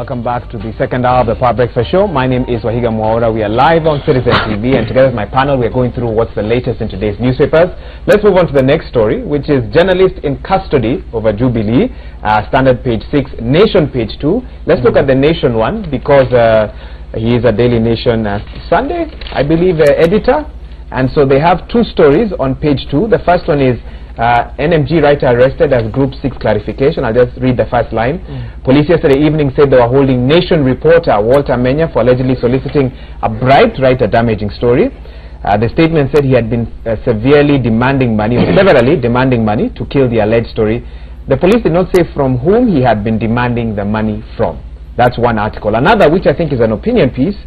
Welcome back to the second hour of the Power Breakfast Show. My name is Wahiga Mwaura. We are live on Citizen TV, and together with my panel, we are going through what's the latest in today's newspapers. Let's move on to the next story, which is journalist in custody over Jubilee. Standard page 6, Nation page 2. Let's look at the Nation one, because he is a Daily Nation Sunday, I believe, editor. And so they have two stories on page 2. The first one is NMG writer arrested as Group 6 clarification. I'll just read the first line. Police yesterday evening said they were holding Nation reporter Walter Menya for allegedly soliciting a bribe to write a damaging story. The statement said he had been severely demanding money, or severally demanding money to kill the alleged story. The police did not say from whom he had been demanding the money from. That's one article. Another, which I think is an opinion piece,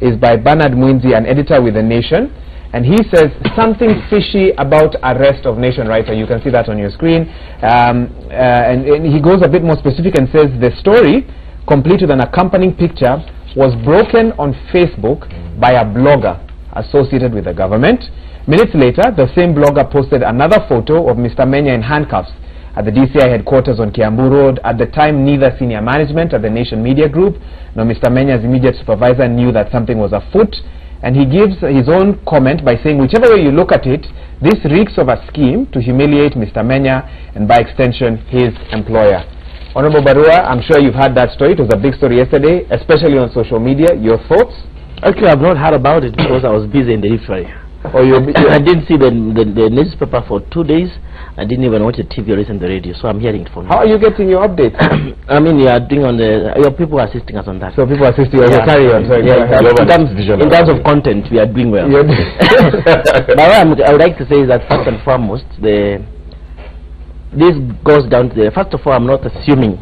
is by Bernard Mwinzi, an editor with The Nation. And he says something fishy about arrest of Nation writer. You can see that on your screen. And he goes a bit more specific and says the story, complete with an accompanying picture, was broken on Facebook by a blogger associated with the government. Minutes later, the same blogger posted another photo of Mr. Menya in handcuffs at the DCI headquarters on Kiambu Road. At the time, neither senior management at the Nation Media Group nor Mr. Menya's immediate supervisor knew that something was afoot. And he gives his own comment by saying, whichever way you look at it, this reeks of a scheme to humiliate Mr. Menya and by extension his employer. Honorable Barua, I'm sure you've heard that story. It was a big story yesterday, especially on social media. Your thoughts? Actually, I've not heard about it because I was busy in the referee. Oh, I didn't see the newspaper for 2 days. I didn't even watch the TV or listen to the radio, so I'm hearing it from you. How are you getting your updates? I mean, you are doing on the... Your people are assisting us on that. So people are assisting you. Yeah. Carry on. Sorry, yeah, in terms of content, we are doing well. But what I would like to say is that first and foremost, this goes down to the... First of all, I'm not assuming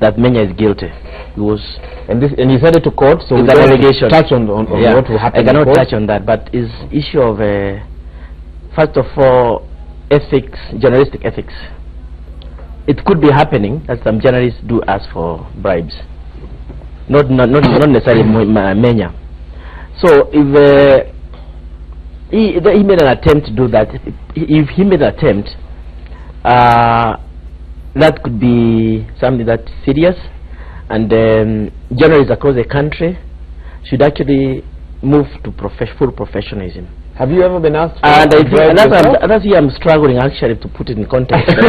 that Menya is guilty. He was... And he said it to court, so we don't touch on yeah, what will happen. I cannot touch on that, but is issue of first of all, ethics, journalistic ethics. It could be happening that some journalists do ask for bribes, not necessarily Menya. So if he made an attempt to do that, if he made an attempt, that could be something that's serious. And journalists across the country should actually move to full professionalism. Have you ever been asked? And that's why I'm struggling actually to put it in context. You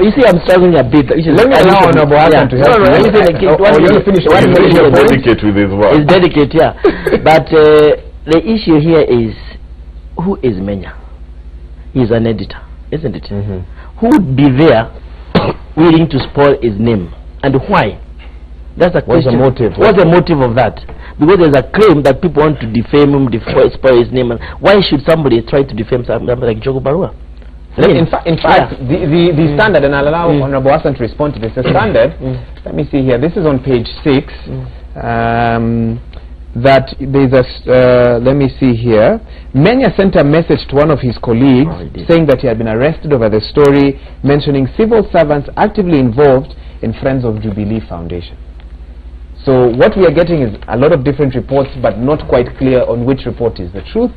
see, I'm struggling a bit. Let me allow Honorable Hassan to help you. Dedicate with his work. It's dedicate, yeah. But the issue here is, who is Menya? He's an editor, isn't it? Who would be there willing to spoil his name, and why? That's the question. What's the motive? What's the motive of that? Because there's a claim that people want to defame him, spoil his name. And why should somebody try to defame somebody like Jogo Barua? In fact, the standard, and I'll allow Honorable Hassan to respond to this. The standard, let me see here. This is on page 6. That there's a let me see here. Menya sent a message to one of his colleagues saying that he had been arrested over the story, mentioning civil servants actively involved in Friends of Jubilee Foundation. So what we are getting is a lot of different reports, but not quite clear on which report is the truth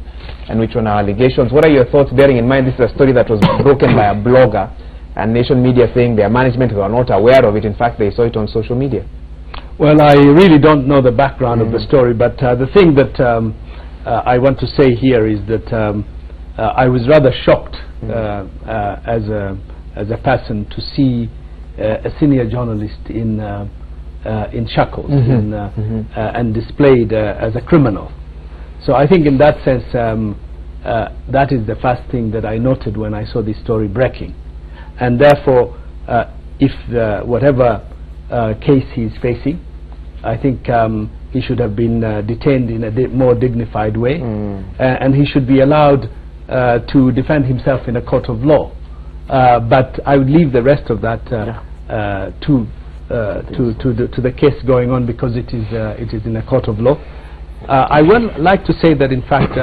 and which one are allegations. What are your thoughts, bearing in mind this is a story that was broken by a blogger, and Nation Media saying their management were not aware of it. In fact, they saw it on social media. Well, I really don't know the background of the story, but the thing that I want to say here is that I was rather shocked as a person to see a senior journalist in shackles and displayed as a criminal. So I think in that sense, that is the first thing that I noted when I saw this story breaking. And therefore, if whatever case he is facing, I think he should have been detained in a more dignified way, and he should be allowed to defend himself in a court of law. But I would leave the rest of that to the case going on, because it is in a court of law. I would like to say that in fact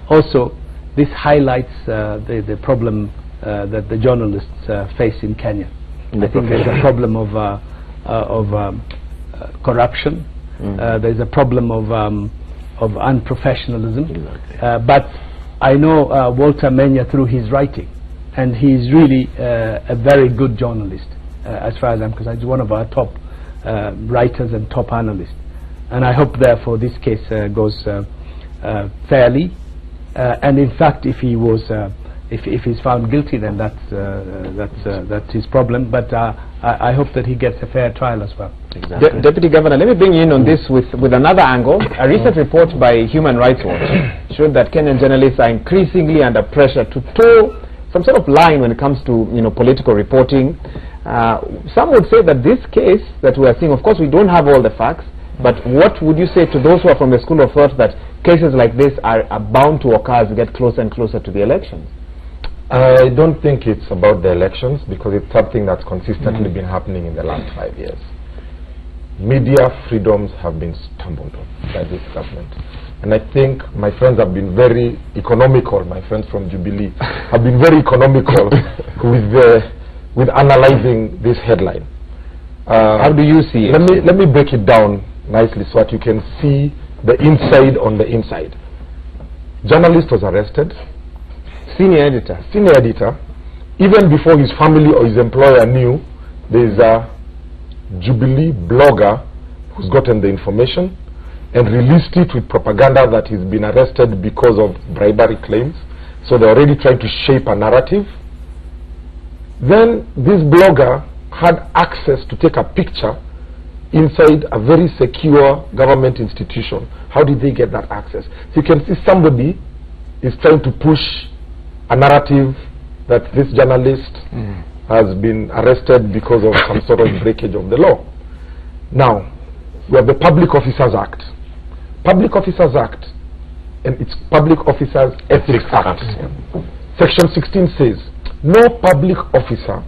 also this highlights the problem that the journalists face in Kenya. I think there's a problem of corruption. There's a problem of unprofessionalism. But I know Walter Menya through his writing, and he's really a very good journalist as far as I'm concerned. He's one of our top writers and top analysts, and I hope therefore this case goes fairly, and in fact if he was if he's found guilty, then that's his problem, but I hope that he gets a fair trial as well. Exactly. Deputy Governor, let me bring you in on this with another angle. A recent report by Human Rights Watch showed that Kenyan journalists are increasingly under pressure to toe some sort of line when it comes to political reporting. Some would say that this case that we are seeing, of course we don't have all the facts, but what would you say to those who are from the school of thought that cases like this are bound to occur as we get closer and closer to the elections? I don't think it's about the elections, because it's something that's consistently been happening in the last 5 years. Media freedoms have been stumbled on by this government. And I think my friends have been very economical, my friends from Jubilee have been very economical with analyzing this headline. How do you see it? Let me break it down nicely so that you can see the inside on the inside. Journalist was arrested. Senior editor. Senior editor. Even before his family or his employer knew, there's a Jubilee blogger who's gotten the information and released it with propaganda that he's been arrested because of bribery claims. So they're already trying to shape a narrative. Then this blogger had access to take a picture inside a very secure government institution. How did they get that access? So you can see somebody is trying to push a narrative that this journalist has been arrested because of some sort of breakage of the law. Now, we have the Public Officers Act. Public Officers Act, and it's Public Officers Ethics Act. Section 16 says, no public officer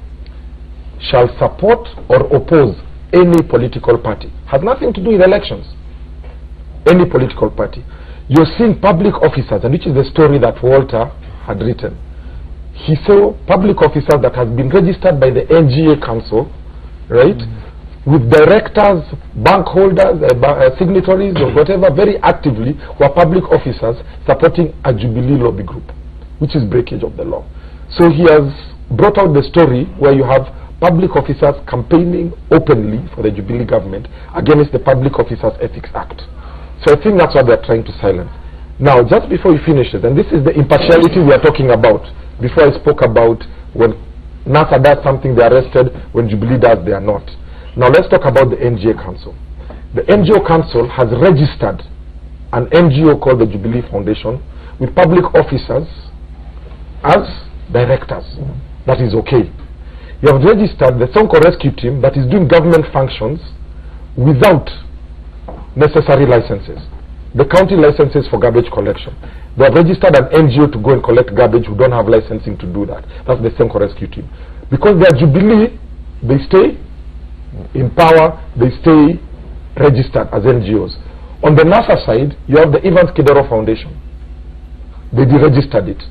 shall support or oppose any political party. Has nothing to do with elections. Any political party. You're seeing public officers, and which is the story that Walter had written. He saw public officers that has been registered by the NGA Council, right, with directors, bank holders, signatories or whatever, very actively, who are public officers supporting a Jubilee lobby group, which is breakage of the law. So he has brought out the story where you have public officers campaigning openly for the Jubilee government against the Public Officers Ethics Act. So I think that's what they're trying to silence. Now, just before we finish it, and this is the impartiality we are talking about. Before I spoke about when NASA does something, they're arrested. When Jubilee does, they are not. Now, let's talk about the NGO Council. The NGO Council has registered an NGO called the Jubilee Foundation with public officers as directors. That is okay. You have registered the Sonko Rescue Team that is doing government functions without necessary licenses. The county licenses for garbage collection. They have registered an NGO to go and collect garbage who don't have licensing to do that. That's the Sonko Rescue Team. Because they are Jubilee, they stay in power, they stay registered as NGOs. On the NASA side, you have the Evans Kidero Foundation. They deregistered it.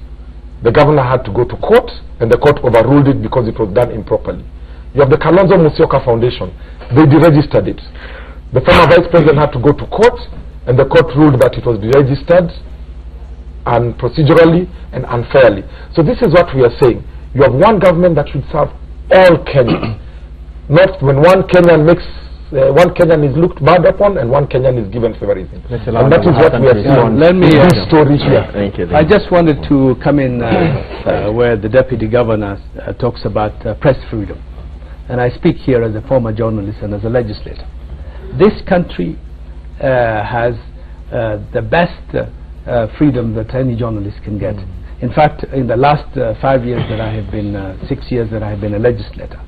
The governor had to go to court, and the court overruled it because it was done improperly. You have the Kalonzo Musyoka Foundation. They deregistered it. The former vice president had to go to court, and the court ruled that it was deregistered and procedurally and unfairly. So this is what we are saying. You have one government that should serve all Kenyans. Not when one Kenyan is looked bad upon and one Kenyan is given favoritism. And that is what we are seeing. Let me this story here. Thank you. I just wanted to come in where the Deputy Governor talks about press freedom. And I speak here as a former journalist and as a legislator. This country has the best freedom that any journalist can get. In fact, in the last 5 years that I have been, 6 years that I have been a legislator,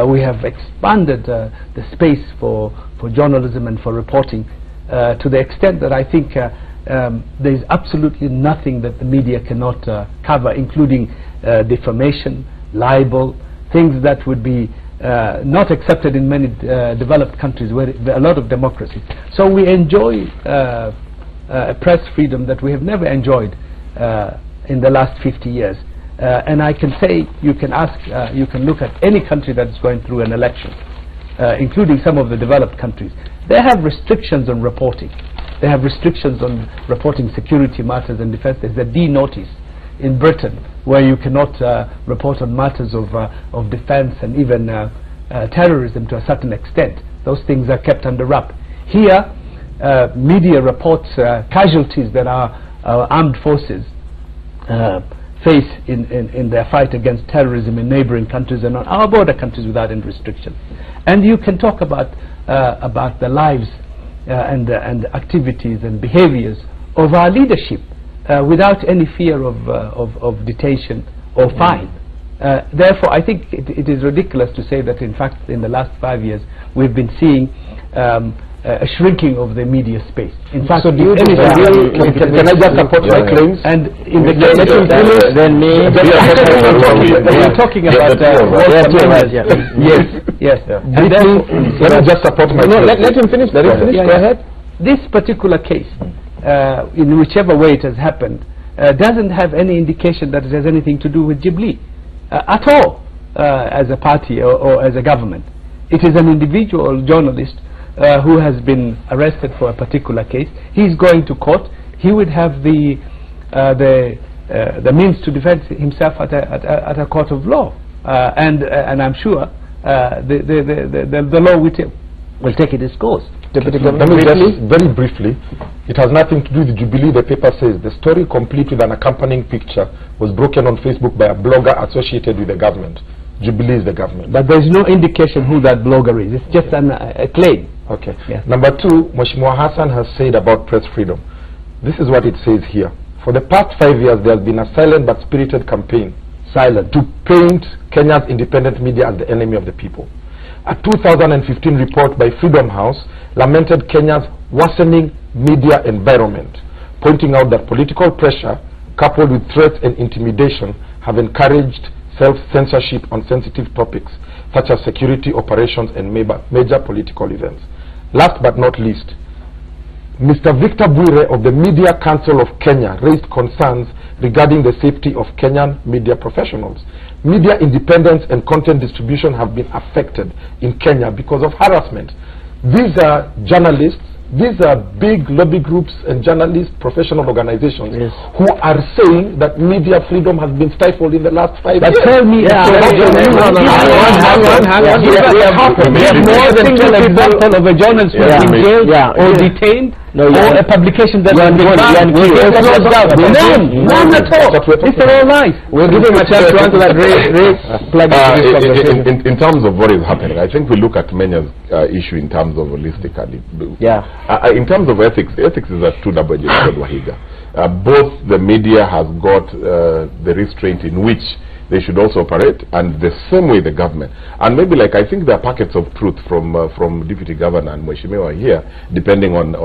we have expanded the space for journalism and for reporting to the extent that I think there is absolutely nothing that the media cannot cover, including defamation, libel, things that would be not accepted in many developed countries where there are a lot of democracy. So we enjoy a press freedom that we have never enjoyed in the last 50 years. And I can say, you can ask, you can look at any country that is going through an election, including some of the developed countries. They have restrictions on reporting. They have restrictions on reporting security matters and defense. There's a D notice. in Britain, where you cannot report on matters of defense and even terrorism to a certain extent. Those things are kept under wrap. Here, media reports casualties that our armed forces face in their fight against terrorism in neighboring countries and on our border countries without any restriction. And you can talk about the lives and activities and behaviors of our leadership without any fear of detention or fine. Therefore, I think it is ridiculous to say that, in fact, in the last 5 years, we've been seeing a shrinking of the media space. In fact, so do you can I just support my claims? And in the case then me, we're talking about yes. And let me just support my claims. Let him finish. Let him finish. Go ahead. This particular case, in whichever way it has happened, doesn't have any indication that it has anything to do with Jubilee at all, as a party or as a government. It is an individual journalist who has been arrested for a particular case. He's going to court. He would have the means to defend himself at a court of law, and I'm sure the law will take its course. Let me just very briefly, it has nothing to do with Jubilee. The paper says the story, complete with an accompanying picture, was broken on Facebook by a blogger associated with the government. Jubilee is the government. But there is no indication who that blogger is. It's just a claim. Okay. Yes. Number two, Mheshimiwa Hassan has said about press freedom. This is what it says here. For the past 5 years, there has been a silent but spirited campaign to paint Kenya's independent media as the enemy of the people. A 2015 report by Freedom House lamented Kenya's worsening media environment, pointing out that political pressure coupled with threats and intimidation have encouraged self-censorship on sensitive topics such as security operations and major political events. Last but not least, Mr. Victor Bwire of the Media Council of Kenya raised concerns regarding the safety of Kenyan media professionals. Media independence and content distribution have been affected in Kenya because of harassment. These are journalists, these are big lobby groups and journalist professional organizations who are saying that media freedom has been stifled in the last 5 years. But tell me, hang on. We have more than one example of a journalist who has been jailed or detained, or a publication that has been banned. None at all. These are all lies. We'll give him a chance to answer that. In terms of what is happening, I think we look at Menya's issue in terms of holistically. In terms of ethics, ethics is a two-double-edged sword, Wahiga. Both the media has got the restraint in which they should also operate, and the same way the government. And maybe, like, I think there are packets of truth from Deputy Governor and Mheshimiwa here, depending on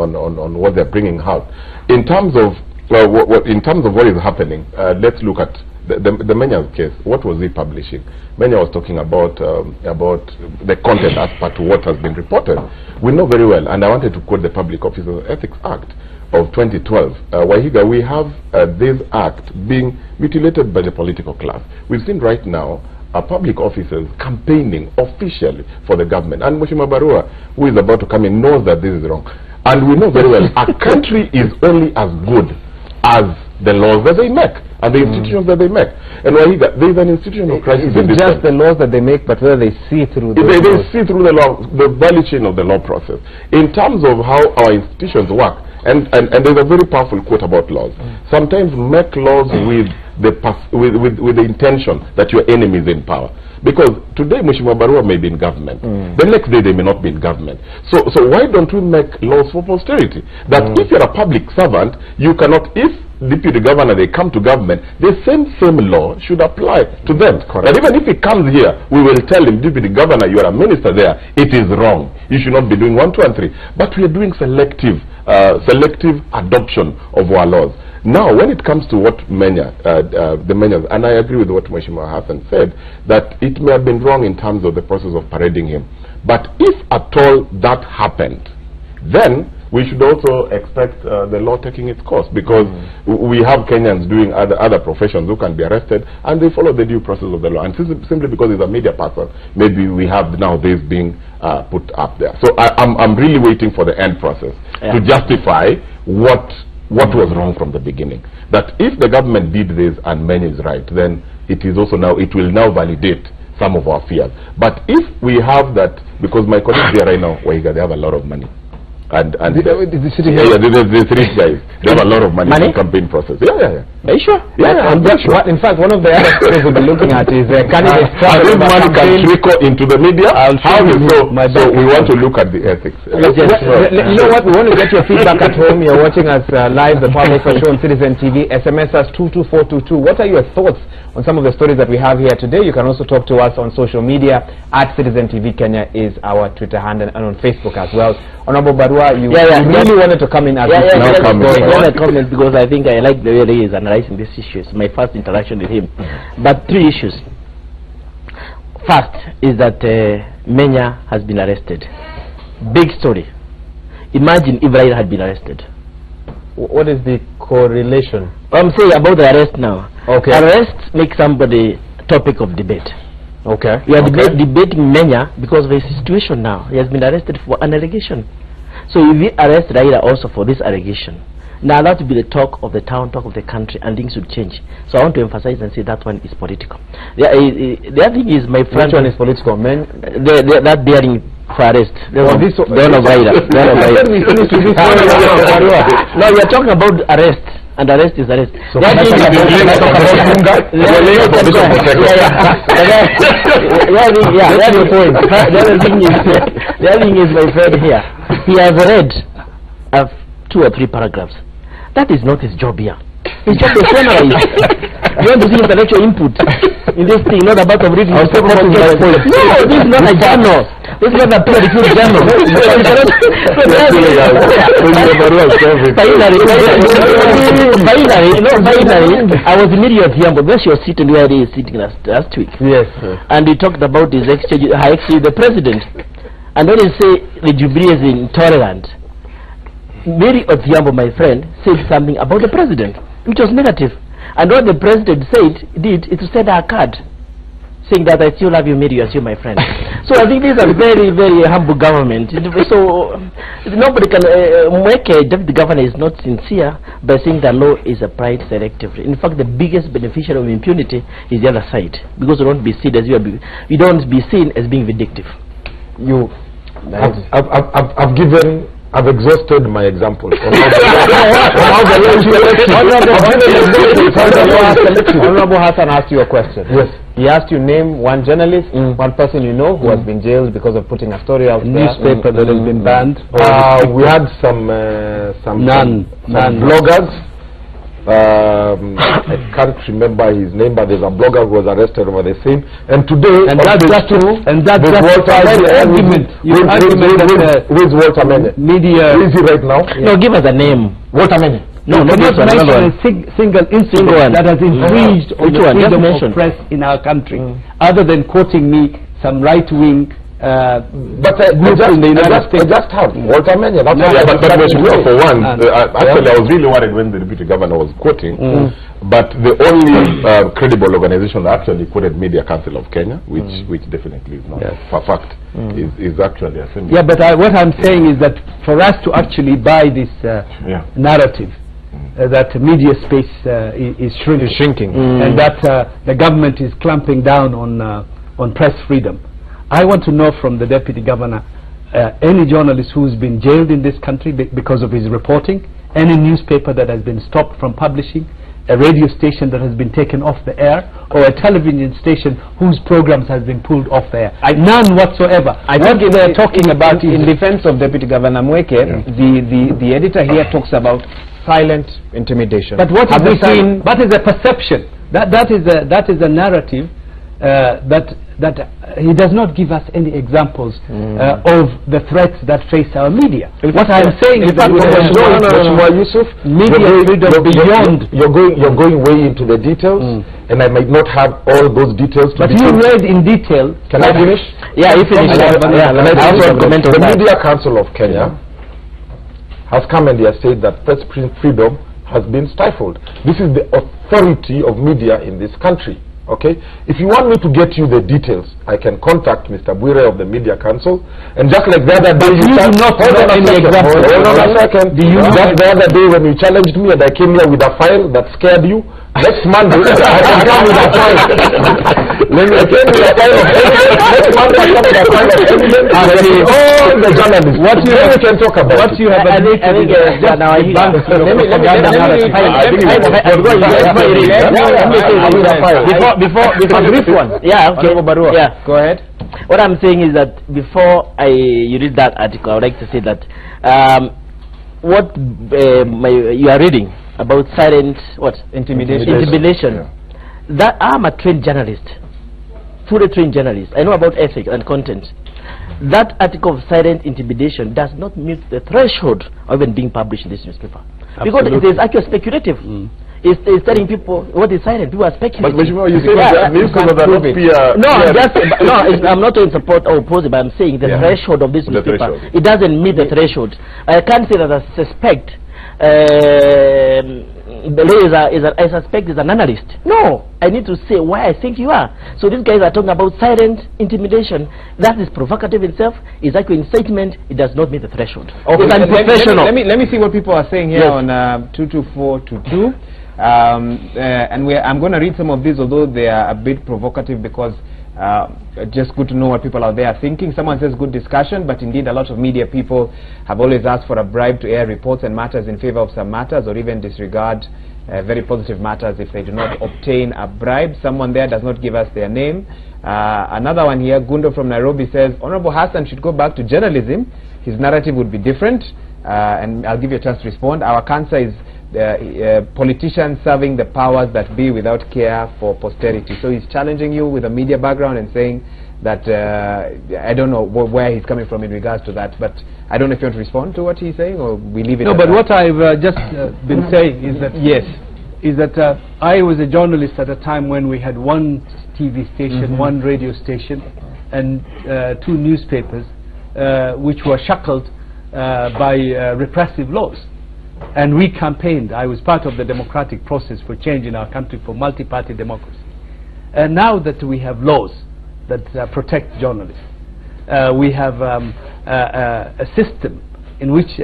what they're bringing out. In terms of what is happening, let's look at the Menya's case. What was he publishing? Menya was talking about the content as per to what has been reported. We know very well, and I wanted to quote the Public Officers Ethics Act of 2012. Wahiga, we have this act being mutilated by the political class. We've seen right now public officers campaigning officially for the government. And Mheshimiwa Barua, who is about to come in, knows that this is wrong. And we know very well, a country is only as good as the laws that they make and the institutions that they make. And Wahiga, there is an institutional crisis. Is it just the laws that they make, but whether they see through the they see through the law, the value chain of the law process. In terms of how our institutions work, and there's a very powerful quote about laws. Sometimes make laws with the intention that your enemy is in power. Because today Mheshimiwa Barua may be in government, the next day they may not be in government. So why don't we make laws for posterity? That if you're a public servant, you cannot, if Deputy Governor, they come to government, the same law should apply to them. And even if he comes here, we will tell him, Deputy Governor, you are a minister there, it is wrong. You should not be doing 1, 2, and 3. But we are doing selective adoption of our laws. Now, when it comes to what the Menyas, and I agree with what Mheshimiwa Hassan said, that it may have been wrong in terms of the process of parading him. But if at all that happened, then we should also expect the law taking its course, because we have Kenyans doing other professions who can be arrested, and they follow the due process of the law. And simply because he's a media person, maybe we have now this being put up there. So I'm really waiting for the end process to justify what what was wrong from the beginning. That if the government did this and Menya is right, then it is also now, it will now validate some of our fears. But if we have that, because my colleagues here right now, Wahiga, they have a lot of money. And the rich guys, they have a lot of money in the campaign process. Yeah. Are you sure? Yeah, I'm very sure. In fact, one of the other things we'll be looking at is candidates this money can trickle into the media. So we want to look at the ethics. You know what? We want to get your feedback at home. You're watching us live, the Power Breakfast Show on Citizen TV. SMS us 22422. What are your thoughts on some of the stories that we have here today? You can also talk to us on social media. At Citizen TV Kenya is our Twitter handle, and on Facebook as well. Honorable Barua, you really wanted to come in as comment because I think I like the way he is analyzing these issues. My first interaction with him. But 3 issues. First is that Menya has been arrested. Big story. Imagine if Raila had been arrested. What is the correlation? I'm saying about the arrest now. Okay. Arrest makes somebody topic of debate. Okay. We are debating Menya because of his situation now. He has been arrested for an allegation. So if we arrest Raila also for this allegation, now that will be the talk of the town, talk of the country, and things would change. So I want to emphasize and say that one is political. The other thing is, my friend... Which one is political? That bearing for arrest. The one of Raila. No, we are talking about arrest. And arrest is arrest. So the other thing is, my friend here, he has read 2 or 3 paragraphs. That is not his job here. His job is summarize. You want to see intellectual input in this thing, not about of reading. No, this is not a journal. This is not a peer-reviewed journal. Finally, I was immediately here, but when she was sitting where he is sitting last week. Yes. And he talked about his exchange, her exchange with the president. And when he say the Jubilee is intolerant, Mary Odhiambo, my friend, said something about the president, which was negative. And what the president did is to send her a card, saying that I still love you, Mary, as you, my friend. So I think this is a very, very humble government. So nobody can make a deputy governor is not sincere by saying the law is applied selectively. In fact, the biggest beneficiary of impunity is the other side, because we don't be seen as we don't be seen as being vindictive. I've exhausted my examples. Honorable Hassan asked you a question. Yes. He asked you name one journalist, one person you know who has been jailed because of putting a story out there. Newspaper that has been banned. We had some bloggers. I can't remember his name, but there's a blogger who was arrested over the same. And today, that's Walter argument. Where's Walter Menya? Media. Where is he right now? No, give us a name. Walter Menya. No, not mention a single incident that has infringed on the freedom of press in our country, other than quoting me some right-wing but I just have Walter Menya. But for one, actually I was really worried when the deputy governor was quoting. But the only credible organization that actually quoted Media Council of Kenya, which definitely is not for fact, is actually a similar. Yeah, but what I'm saying is that for us to actually buy this narrative that media space is shrinking, and that the government is clamping down on press freedom. I want to know from the deputy governor, any journalist who's been jailed in this country because of his reporting, any newspaper that has been stopped from publishing, a radio station that has been taken off the air, or a television station whose programs have been pulled off the air. None whatsoever. What they're talking about in defense of Deputy Governor Mweke, the editor here talks about silent intimidation. But what have we seen? That is a perception. That is a narrative that he does not give us any examples of the threats that face our media. What I am saying is that media freedom beyond. You're going way into the details, and I might not have all those details. But you read in detail. Can I finish? Yeah, you finish. The Media Council of Kenya has come and they have said that press freedom has been stifled. This is the authority of media in this country. Okay? If you want me to get you the details, I can contact Mr. Bwire of the Media Council. And just like the other day, you do not hold on any a example. Hold on a second. Just the other day when you challenged me and I came here with a file that scared you, next Monday I can come with a file. When I came with a file of evidence, next Monday I come with a file of evidence. All the journalists. What you we can talk about. What you have before this one. Yeah, okay. Yeah. Go ahead. What I'm saying is that before you read that article, I would like to say that what you are reading about silent intimidation. Yeah. That I'm a trained journalist, fully trained journalist. I know about ethics and content. That article of silent intimidation does not meet the threshold of even being published in this newspaper. Absolutely. Because it is actually speculative. It's telling people what is silent. People are speculating. But you say that newspaper that not peer. No, I'm not in support or oppose it, but I'm saying the threshold of this newspaper, it doesn't meet the threshold. I can't say that I suspect I suspect is an analyst. No, I need to say why I think you are. So these guys are talking about silent intimidation. That is provocative itself. It's actually incitement. It does not meet the threshold. Okay, it's unprofessional. Let me see what people are saying here on 22422. And I'm going to read some of these, although they are a bit provocative, because just good to know what people out there are thinking. Someone says good discussion, but indeed a lot of media people have always asked for a bribe to air reports and matters in favor of some matters, or even disregard very positive matters if they do not obtain a bribe. Someone there does not give us their name. Another one here, Gundo from Nairobi, says Honorable Hassan should go back to journalism. His narrative would be different. And I'll give you a chance to respond. Our cancer is politicians serving the powers that be without care for posterity. So he's challenging you with a media background and saying that I don't know where he's coming from in regards to that, but I don't know if you want to respond to what he's saying, or we leave it. No, but what I've just been saying is that I was a journalist at a time when we had one TV station, one radio station, and 2 newspapers, which were shackled by repressive laws. And we campaigned. I was part of the democratic process for change in our country, for multi-party democracy. And now that we have laws that protect journalists, we have a system in which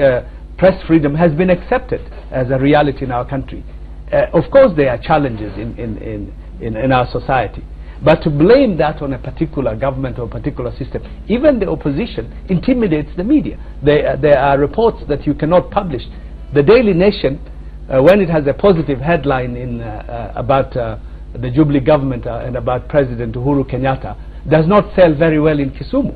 press freedom has been accepted as a reality in our country. Of course there are challenges in our society, but to blame that on a particular government or a particular system, even the opposition intimidates the media. There are reports that you cannot publish. The Daily Nation, when it has a positive headline about the Jubilee government and about President Uhuru Kenyatta, does not sell very well in Kisumu.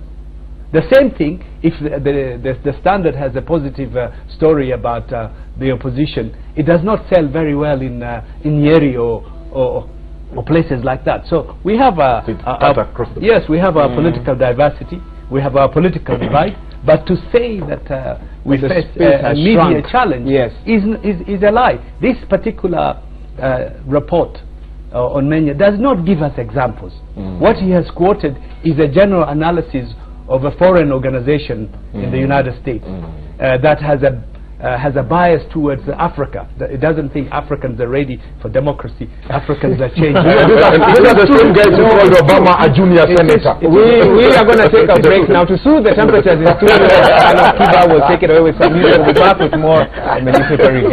The same thing if the Standard has a positive story about the opposition, it does not sell very well in Nyeri or places like that. So we have we have our political diversity, we have our political divide. But to say that we face a media challenge is a lie. This particular report on Menya does not give us examples. What he has quoted is a general analysis of a foreign organization in the United States that has a bias towards Africa. It doesn't think Africans are ready for democracy. Africans are changing. These are the same guys who called Obama a junior senator. We are going to take a break now to soothe the temperatures in studio. Cuba will take it away with some music. We'll be back with more newspaper review.